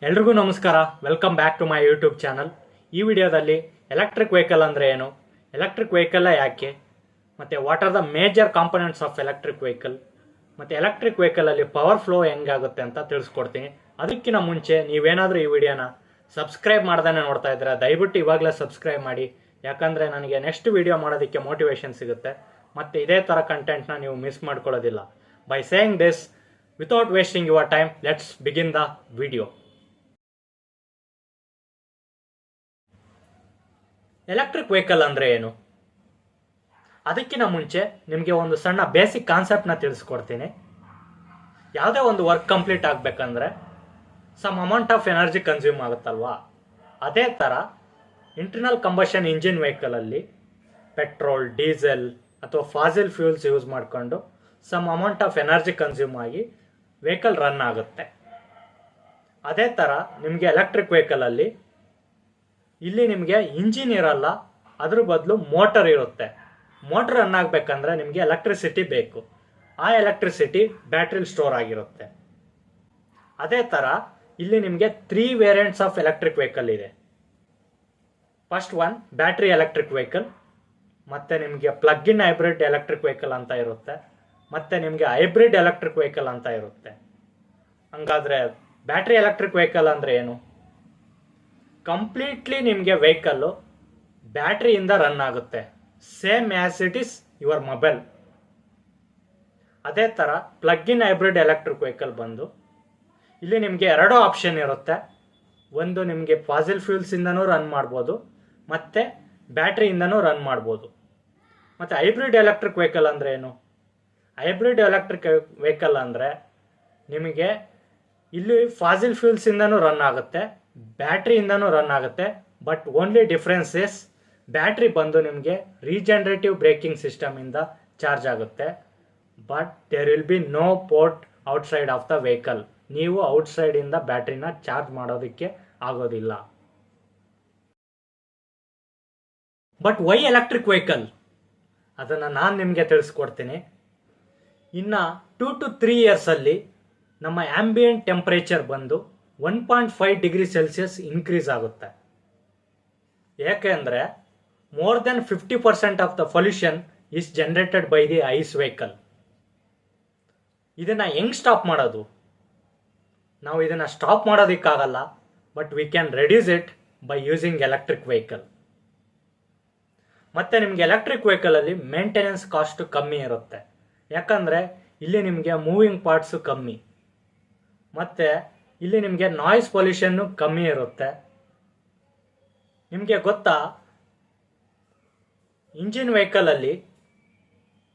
ಎಲ್ರಿಗೂ ನಮಸ್ಕಾರ. Welcome back to my YouTube channel. ಈ ವಿಡಿಯೋದಲ್ಲಿ ಎಲೆಕ್ಟ್ರಿಕ್ ವೆಹಿಕಲ್ ಅಂದರೆ ಏನು, ಎಲೆಕ್ಟ್ರಿಕ್ ವೆಹಿಕಲ್ ಯಾಕೆ, ಮತ್ತು what are the major components of electric vehicle, ಮತ್ತು ಎಲೆಕ್ಟ್ರಿಕ್ ವೆಹಿಕಲಲ್ಲಿ ಪವರ್ ಫ್ಲೋ ಹೆಂಗಾಗುತ್ತೆ ಅಂತ ತಿಳಿಸ್ಕೊಡ್ತೀನಿ. ಅದಕ್ಕಿಂತ ಮುಂಚೆ ನೀವೇನಾದರೂ ಈ ವಿಡಿಯೋನ ಸಬ್ಸ್ಕ್ರೈಬ್ ಮಾಡ್ದೇ ನೋಡ್ತಾ ಇದ್ದೀರಾ, ದಯವಿಟ್ಟು ಇವಾಗಲೇ ಸಬ್ಸ್ಕ್ರೈಬ್ ಮಾಡಿ. ಯಾಕಂದರೆ ನನಗೆ ನೆಕ್ಸ್ಟ್ ವಿಡಿಯೋ ಮಾಡೋದಕ್ಕೆ ಮೋಟಿವೇಶನ್ ಸಿಗುತ್ತೆ ಮತ್ತು ಇದೇ ಥರ ಕಂಟೆಂಟ್ನ ನೀವು ಮಿಸ್ ಮಾಡ್ಕೊಳ್ಳೋದಿಲ್ಲ. By saying this, without wasting your time, let's begin the video. Electric vehicle ಅಂದರೆ ಏನು? ಅದಕ್ಕಿಂತ ಮುಂಚೆ ನಿಮಗೆ ಒಂದು ಸಣ್ಣ ಬೇಸಿಕ್ ಕಾನ್ಸೆಪ್ಟ್ನ ತಿಳಿಸ್ಕೊಡ್ತೀನಿ. ಯಾವುದೇ ಒಂದು ವರ್ಕ್ ಕಂಪ್ಲೀಟ್ ಆಗಬೇಕಂದ್ರೆ some amount of energy consume ಆಗುತ್ತಲ್ವಾ, ಅದೇ ಥರ ಇಂಟರ್ನಲ್ ಕಂಬಷನ್ ಇಂಜಿನ್ ವೆಹಿಕಲಲ್ಲಿ ಪೆಟ್ರೋಲ್, ಡೀಸೆಲ್ ಅಥವಾ ಫಾಸಿಲ್ ಫ್ಯೂಲ್ಸ್ ಯೂಸ್ ಮಾಡಿಕೊಂಡು some amount of energy consume ಆಗಿ ವೆಹಿಕಲ್ ರನ್ ಆಗುತ್ತೆ. ಅದೇ ಥರ ನಿಮಗೆ ಎಲೆಕ್ಟ್ರಿಕ್ ವೆಹಿಕಲಲ್ಲಿ ಇಲ್ಲಿ ನಿಮಗೆ ಇಂಜಿನ್ ಇರಲ್ಲ, ಅದ್ರ ಬದಲು ಮೋಟರ್ ಇರುತ್ತೆ. ಮೋಟರ್ ರನ್ ಆಗಬೇಕಂದ್ರೆ ನಿಮಗೆ ಎಲೆಕ್ಟ್ರಿಸಿಟಿ ಬೇಕು. ಆ ಎಲೆಕ್ಟ್ರಿಸಿಟಿ ಬ್ಯಾಟ್ರಿಲಿ ಸ್ಟೋರ್ ಆಗಿರುತ್ತೆ. ಅದೇ ಥರ ಇಲ್ಲಿ ನಿಮಗೆ 3 ವೇರಿಯಂಟ್ಸ್ ಆಫ್ ಎಲೆಕ್ಟ್ರಿಕ್ ವೆಹಿಕಲ್ ಇದೆ. First one battery electric vehicle, ಮತ್ತು ನಿಮಗೆ plug in hybrid electric vehicle ಅಂತ ಇರುತ್ತೆ, ಮತ್ತು ನಿಮಗೆ ಹೈಬ್ರಿಡ್ ಎಲೆಕ್ಟ್ರಿಕ್ ವೆಹಿಕಲ್ ಅಂತ ಇರುತ್ತೆ. ಹಂಗಾದರೆ ಬ್ಯಾಟ್ರಿ ಎಲೆಕ್ಟ್ರಿಕ್ ವೆಹಿಕಲ್ ಅಂದರೆ ಏನು? ಕಂಪ್ಲೀಟ್ಲಿ ನಿಮಗೆ ವೆಹಿಕಲ್ಲು ಬ್ಯಾಟ್ರಿಯಿಂದ ರನ್ ಆಗುತ್ತೆ, same as it is your mobile. ಅದೇ ಥರ plug in hybrid electric vehicle ಬಂದು ಇಲ್ಲಿ ನಿಮಗೆ 2 ಆಪ್ಷನ್ ಇರುತ್ತೆ. ಒಂದು ನಿಮಗೆ ಫಾಸಿಲ್ ಫ್ಯೂಲ್ಸಿಂದನೂ ರನ್ ಮಾಡ್ಬೋದು, ಮತ್ತು ಬ್ಯಾಟ್ರಿಯಿಂದನೂ ರನ್ ಮಾಡ್ಬೋದು. ಮತ್ತು ಹೈಬ್ರಿಡ್ ಎಲೆಕ್ಟ್ರಿಕ್ ವೆಹಿಕಲ್ ಅಂದರೆ ಏನು? ಹೈಬ್ರಿಡ್ ಎಲೆಕ್ಟ್ರಿಕ್ ವೆಹಿಕಲ್ ಅಂದರೆ ನಿಮಗೆ ಇಲ್ಲಿ ಫಾಸಿಲ್ ಫ್ಯೂಲ್ಸಿಂದನೂ ರನ್ ಆಗುತ್ತೆ, ಬ್ಯಾಟ್ರಿಯಿಂದನೂ ರನ್ ಆಗುತ್ತೆ. But only difference is battery ಬಂದು ನಿಮಗೆ ರೀಜನರೇಟಿವ್ ಬ್ರೇಕಿಂಗ್ ಸಿಸ್ಟಮಿಂದ ಚಾರ್ಜ್ ಆಗುತ್ತೆ. But there will be no port outside of the vehicle. ನೀವು ಔಟ್ಸೈಡಿಂದ ಬ್ಯಾಟ್ರಿನ ಚಾರ್ಜ್ ಮಾಡೋದಕ್ಕೆ ಆಗೋದಿಲ್ಲ. But why electric vehicle? ಅದನ್ನು ನಾನು ನಿಮಗೆ ತಿಳಿಸ್ಕೊಡ್ತೀನಿ. ಇನ್ನು 2 to 3 ಇಯರ್ಸಲ್ಲಿ ನಮ್ಮ ಆಂಬಿಯಂಟ್ ಟೆಂಪರೇಚರ್ ಬಂದು 1.5 ಡಿಗ್ರಿ ಸೆಲ್ಸಿಯಸ್ ಇನ್ಕ್ರೀಸ್ ಆಗುತ್ತೆ. ಯಾಕೆಂದರೆ more than 50% of the pollution is generated by the ICE vehicle. ಇದನ್ನು ಹೆಂಗೆ ಸ್ಟಾಪ್ ಮಾಡೋದು? ನಾವು ಇದನ್ನು ಸ್ಟಾಪ್ ಮಾಡೋದಕ್ಕಾಗಲ್ಲ, but we can reduce it by using electric vehicle. ಮತ್ತು ನಿಮಗೆ ಎಲೆಕ್ಟ್ರಿಕ್ ವೆಹಿಕಲಲ್ಲಿ ಮೇಂಟೆನೆನ್ಸ್ ಕಾಸ್ಟ್ ಕಮ್ಮಿ ಇರುತ್ತೆ. ಯಾಕಂದರೆ ಇಲ್ಲಿ ನಿಮಗೆ ಮೂವಿಂಗ್ ಪಾರ್ಟ್ಸು ಕಮ್ಮಿ, ಮತ್ತು ಇಲ್ಲಿ ನಿಮಗೆ ನಾಯ್ಸ್ ಪೊಲ್ಯೂಷನ್ನು ಕಮ್ಮಿ ಇರುತ್ತೆ. ನಿಮಗೆ ಗೊತ್ತಾ, ಇಂಜಿನ್ ವೆಹಿಕಲಲ್ಲಿ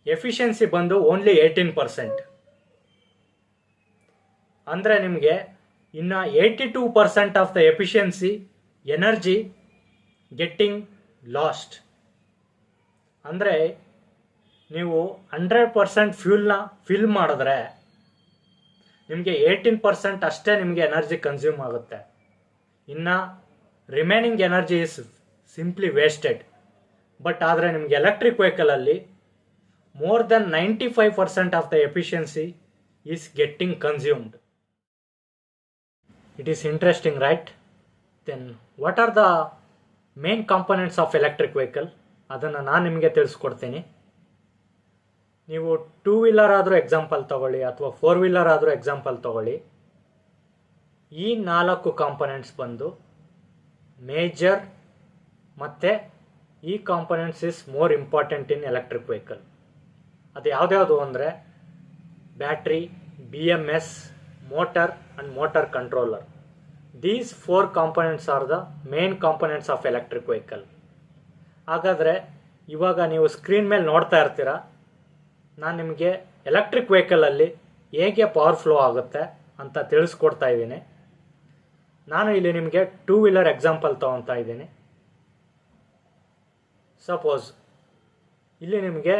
ಎಫಿಷಿಯನ್ಸಿ ಬಂದು ಓನ್ಲಿ 18%. ಅಂದರೆ ನಿಮಗೆ ಇನ್ನು 82% of the efficiency energy getting last. ಅಂದರೆ ನೀವು 100% ಫ್ಯೂಲ್ನ ಫಿಲ್ ಮಾಡಿದ್ರೆ ನಿಮಗೆ 18% ಅಷ್ಟೇ ನಿಮಗೆ ಎನರ್ಜಿ ಕನ್ಸ್ಯೂಮ್ ಆಗುತ್ತೆ. ಇನ್ನು remaining energy is simply wasted. But ಆದರೆ ನಿಮಗೆ ಎಲೆಕ್ಟ್ರಿಕ್ ವೆಹಿಕಲಲ್ಲಿ more than 95% of the efficiency is getting consumed. It is interesting, right? Then what are the main components of electric vehicle? ಅದನ್ನು ನಾನು ನಿಮಗೆ ತಿಳಿಸ್ಕೊಡ್ತೀನಿ. ನೀವು 2 ವೀಲರ್ ಆದರೂ ಎಕ್ಸಾಂಪಲ್ ತಗೊಳ್ಳಿ ಅಥವಾ 4 ವೀಲರ್ ಆದರೂ ಎಕ್ಸಾಂಪಲ್ ತಗೊಳ್ಳಿ. ಈ 4 ಕಾಂಪೊನೆಂಟ್ಸ್ ಬಂದು ಮೇಜರ್, ಮತ್ತು ಈ components is more important in electric vehicle. ಅದು ಯಾವ್ದ್ಯಾವುದು ಅಂದರೆ battery, BMS, motor and motor controller. These 4 components R the main components of electric vehicle. ಹಾಗಾದರೆ ಇವಾಗ ನೀವು ಸ್ಕ್ರೀನ್ ಮೇಲೆ ನೋಡ್ತಾ ಇರ್ತೀರ, ನಾನು ನಿಮಗೆ ಎಲೆಕ್ಟ್ರಿಕ್ ವೆಹಿಕಲಲ್ಲಿ ಹೇಗೆ ಪವರ್ ಫ್ಲೋ ಆಗುತ್ತೆ ಅಂತ ತಿಳಿಸ್ಕೊಡ್ತಾ ಇದ್ದೀನಿ. ನಾನು ಇಲ್ಲಿ ನಿಮಗೆ 2 ವೀಲರ್ ಎಕ್ಸಾಂಪಲ್ ತೊಗೊತಾ ಇದ್ದೀನಿ. ಸಪೋಸ್ ಇಲ್ಲಿ ನಿಮಗೆ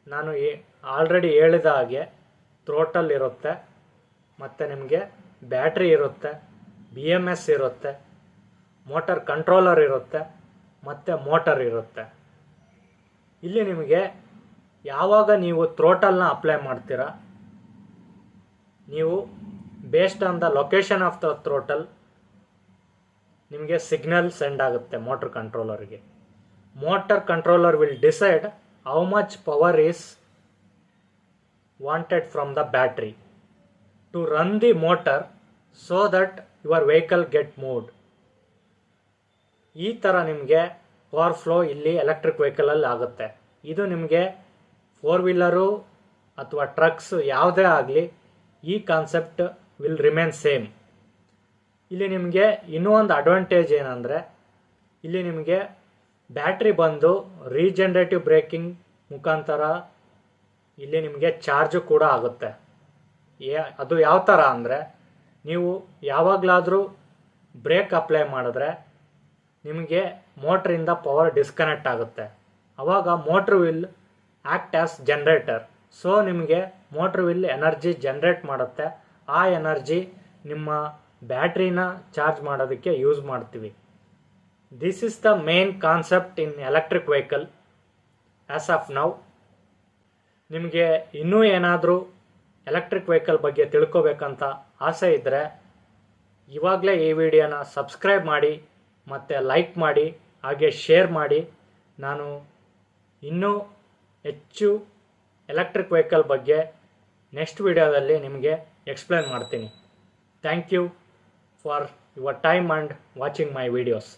ನಾನು ಆಲ್ರೆಡಿ ಹೇಳಿದ ಹಾಗೆ ಥ್ರೋಟಲ್ ಇರುತ್ತೆ, ಮತ್ತು ನಿಮಗೆ ಬ್ಯಾಟ್ರಿ ಇರುತ್ತೆ, BMS ಇರುತ್ತೆ, ಮೋಟರ್ ಕಂಟ್ರೋಲರ್ ಇರುತ್ತೆ, ಮತ್ತು ಮೋಟರ್ ಇರುತ್ತೆ. ಇಲ್ಲಿ ನಿಮಗೆ ಯಾವಾಗ ನೀವು ಥ್ರೋಟಲ್ನ ಅಪ್ಲೈ ಮಾಡ್ತೀರಾ, ನೀವು based on the location of the throttle ನಿಮಗೆ ಸಿಗ್ನಲ್ ಸೆಂಡ್ ಆಗುತ್ತೆ ಮೋಟರ್ ಕಂಟ್ರೋಲರ್ಗೆ. Motor controller will decide how much power is wanted from the battery to run the motor so that your vehicle get moved. ಈ ಥರ ನಿಮಗೆ power flow ಇಲ್ಲಿ electric ವೆಹಿಕಲಲ್ಲಿ ಆಗುತ್ತೆ. ಇದು ನಿಮಗೆ 4-ವೀಲರು ಅಥವಾ ಟ್ರಕ್ಸ್ ಯಾವುದೇ ಆಗಲಿ ಈ ಕಾನ್ಸೆಪ್ಟ್ ವಿಲ್ ರಿಮೇನ್ ಸೇಮ್. ಇಲ್ಲಿ ನಿಮಗೆ ಇನ್ನೂ ಒಂದು ಅಡ್ವಾಂಟೇಜ್ ಏನಂದರೆ ಇಲ್ಲಿ ನಿಮಗೆ ಬ್ಯಾಟ್ರಿ ಬಂದು ರೀಜನರೇಟಿವ್ ಬ್ರೇಕಿಂಗ್ ಮುಖಾಂತರ ಇಲ್ಲಿ ನಿಮಗೆ ಚಾರ್ಜು ಕೂಡ ಆಗುತ್ತೆ. ಅದು ಯಾವ ಥರ ಅಂದರೆ ನೀವು ಯಾವಾಗಲಾದರೂ ಬ್ರೇಕ್ ಅಪ್ಲೈ ಮಾಡಿದ್ರೆ ನಿಮಗೆ ಮೋಟ್ರಿಂದ ಪವರ್ ಡಿಸ್ಕನೆಕ್ಟ್ ಆಗುತ್ತೆ. ಆವಾಗ motor will act as generator. So ನಿಮಗೆ ಮೋಟ್ರ್ ವಿಲ್ ಎನರ್ಜಿ ಜನ್ರೇಟ್ ಮಾಡುತ್ತೆ. ಆ ಎನರ್ಜಿ ನಿಮ್ಮ ಬ್ಯಾಟ್ರಿನ ಚಾರ್ಜ್ ಮಾಡೋದಕ್ಕೆ ಯೂಸ್ ಮಾಡ್ತೀವಿ. This is the main concept in electric vehicle as of now. ನಿಮಗೆ ಇನ್ನೂ ಏನಾದರೂ ಎಲೆಕ್ಟ್ರಿಕ್ ವೆಹಿಕಲ್ ಬಗ್ಗೆ ತಿಳ್ಕೊಬೇಕಂತ ಆಸೆ ಇದ್ದರೆ ಇವಾಗಲೇ ಈ ವಿಡಿಯೋನ ಸಬ್ಸ್ಕ್ರೈಬ್ ಮಾಡಿ ಮತ್ತು ಲೈಕ್ ಮಾಡಿ, ಹಾಗೆ ಶೇರ್ ಮಾಡಿ. ನಾನು ಇನ್ನೂ ಹೆಚ್ಚು ಎಲೆಕ್ಟ್ರಿಕ್ ವೆಹಿಕಲ್ ಬಗ್ಗೆ ನೆಕ್ಸ್ಟ್ ವಿಡಿಯೋದಲ್ಲಿ ನಿಮಗೆ ಎಕ್ಸ್ಪ್ಲೇನ್ ಮಾಡ್ತೀನಿ. Thank you for your time and watching my videos.